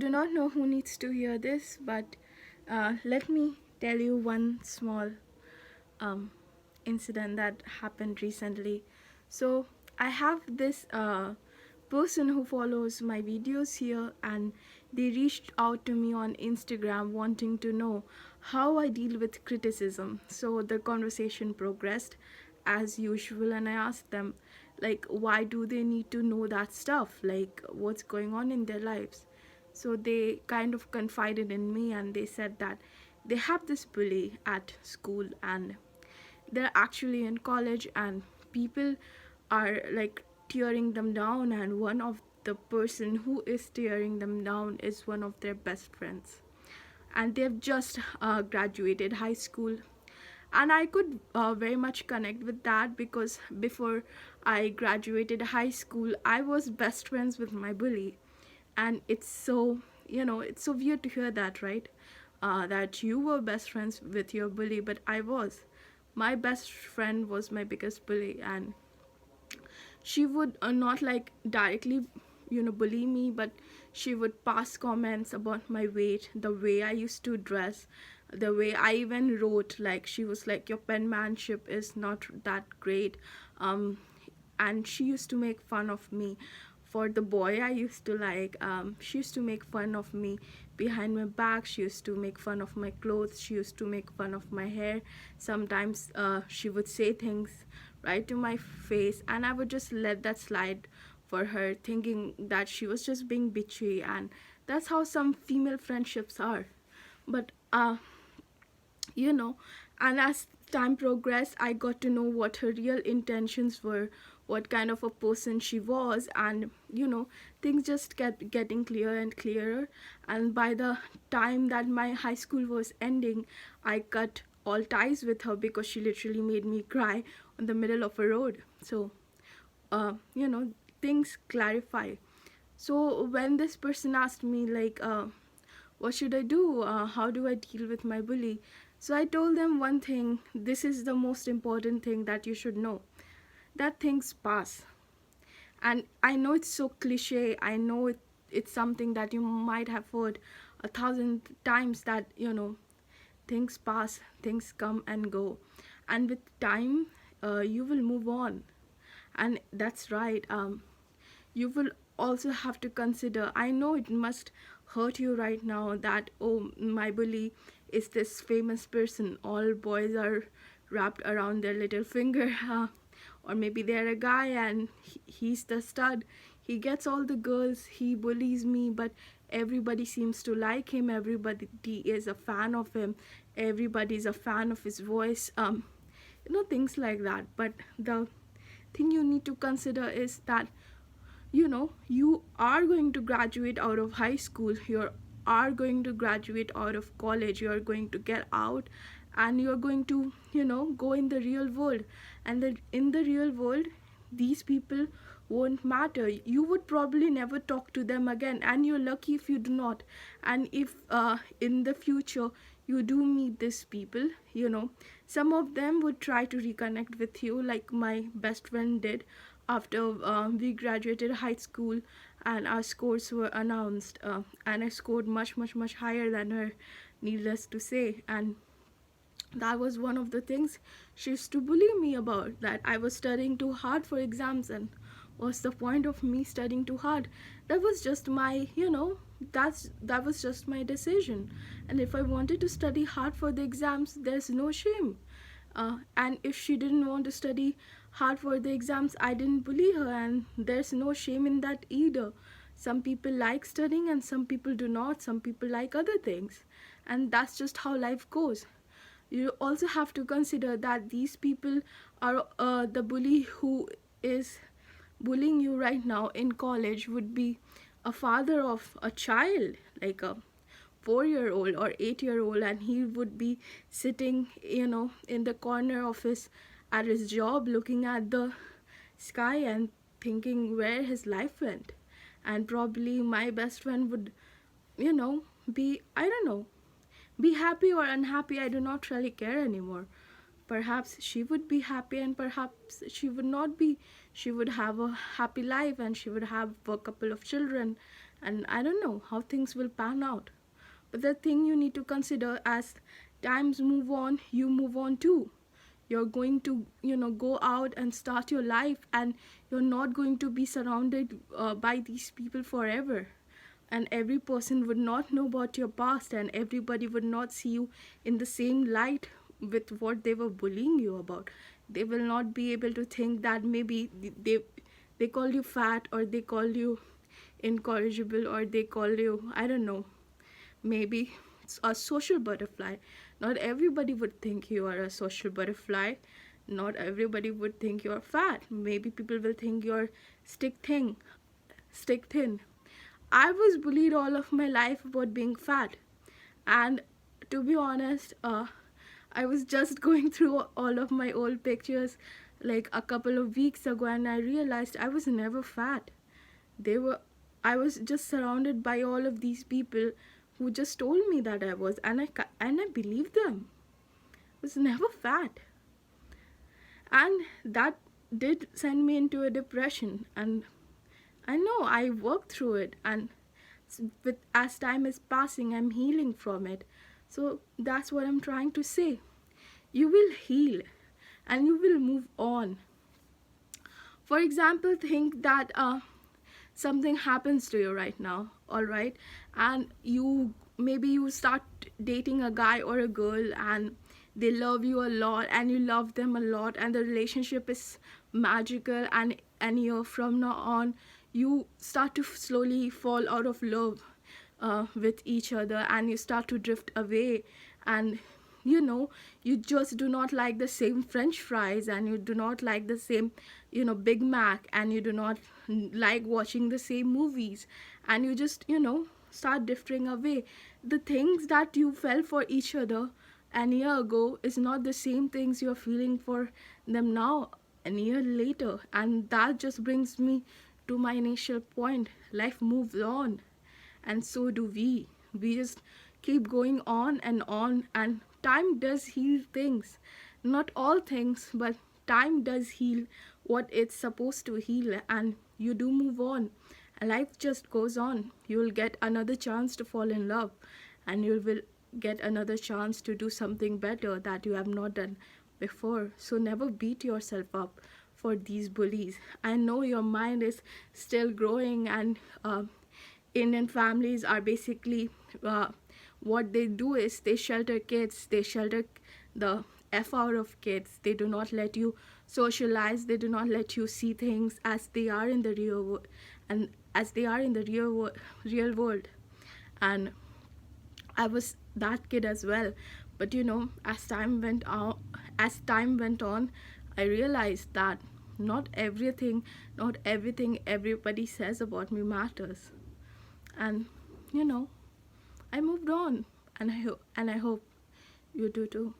Do not know who needs to hear this, but let me tell you one small um, incident that happened recently. So I have this person who follows my videos here, and they reached out to me on Instagram wanting to know how I deal with criticism. So the conversation progressed as usual, and I asked them, like, why do they need to know that stuff? Like, what's going on in their lives? So they kind of confided in me, and they said that they have this bully at school, and they're actually in college, and people are like tearing them down, and one of the person who is tearing them down is one of their best friends, and they've just graduated high school. And I could very much connect with that, because before I graduated high school I was best friends with my bully. And it's so, it's so weird to hear that, right? That you were best friends with your bully, but I was. My best friend was my biggest bully, and she would not like directly bully me, but she would pass comments about my weight, the way I used to dress, the way I even wrote. Like, she was like, your penmanship is not that great. um and she used to make fun of me for the boy I used to like. She used to make fun of me behind my back. She used to make fun of my clothes. She used to make fun of my hair. Sometimes she would say things right to my face, and I would just let that slide for her, thinking that she was just being bitchy. And that's how some female friendships are. But you know and as time progressed, I got to know what her real intentions were, what kind of a person she was. And things just kept getting clearer and clearer. And by the time that my high school was ending, I cut all ties with her, because she literally made me cry on the middle of a road. So uh, you know things clarify. So when this person asked me, like, what should I do? How do I deal with my bully? So I told them one thing. This is the most important thing that you should know, that things pass. And I know it's so cliche. I know it's something that you might have heard 1,000 times, that things pass, things come and go. And with time, you will move on. And that's right. You will also have to consider, I know it must hurt you right now, that, oh, my bully is this famous person, all boys are wrapped around their little finger. Or maybe they're a guy, and he's the stud, he gets all the girls, he bullies me, but everybody seems to like him, everybody is a fan of him, everybody's a fan of his voice. Things like that. But the thing you need to consider is that you are going to graduate out of high school, you are going to graduate out of college, you're going to get out, and you're going to go in the real world. And in the real world, these people won't matter. You would probably never talk to them again, and you're lucky if you do not. And if in the future you do meet these people, some of them would try to reconnect with you, like my best friend did after we graduated high school and our scores were announced. And I scored much, much, much higher than her, needless to say. And that was one of the things she used to bully me about, that I was studying too hard for exams. And what's the point of me studying too hard? That was just my, that was just my decision. And if I wanted to study hard for the exams, there's no shame. And if she didn't want to study hard for the exams, I didn't bully her, and there's no shame in that either. Some people like studying and some people do not. Some people like other things, and that's just how life goes. You also have to consider that these people are the bully who is bullying you right now in college would be a father of a child, like a 4-year-old or 8-year-old, and he would be sitting in the corner of his at his job, looking at the sky and thinking where his life went. And probably my best friend would you know be, I don't know, be happy or unhappy. I do not really care anymore. Perhaps she would be happy, and perhaps she would not be. She would have a happy life, and she would have a couple of children, and I don't know how things will pan out. But the thing you need to consider, as times move on, you move on too. You're going to, go out and start your life, and you're not going to be surrounded by these people forever. And every person would not know about your past, and everybody would not see you in the same light with what they were bullying you about. They will not be able to think that maybe they call you fat, or they call you incorrigible, or they call you, I don't know, maybe a social butterfly. Not everybody would think you are a social butterfly. Not everybody would think you're fat. Maybe people will think you're stick thin. Stick thin. I was bullied all of my life about being fat, and to be honest, I was just going through all of my old pictures like a couple of weeks ago, and I realized I was never fat. They were I was just surrounded by all of these people who just told me that I was, and I believed them. I was never fat, and that did send me into a depression. And I know I worked through it, and with as time is passing, I'm healing from it. So that's what I'm trying to say. You will heal, and you will move on. For example, think that something happens to you right now, all right, and you start dating a guy or a girl, and they love you a lot, and you love them a lot, and the relationship is magical, and a year from now on, you start to slowly fall out of love with each other, and you start to drift away, and you just do not like the same french fries, and you do not like the same big mac, and you do not like watching the same movies, and you just start drifting away. The things that you felt for each other an year ago is not the same things you're feeling for them now, a year later. And that just brings me to my initial point. Life moves on, and so do we. We just keep going on, and time does heal things. Not all things, but time does heal what it's supposed to heal, and you do move on, and life just goes on. You will get another chance to fall in love, and you will get another chance to do something better that you have not done before. So never beat yourself up for these bullies. I know your mind is still growing, and Indian families are basically what they do is they shelter kids, they shelter the F out of kids. They do not let you socialize, they do not let you see things as they are in the real world, and as they are in the real world. And I was that kid as well. But as time went on, I realized that not everything everybody says about me matters. And you know, I moved on, and I hope you do too.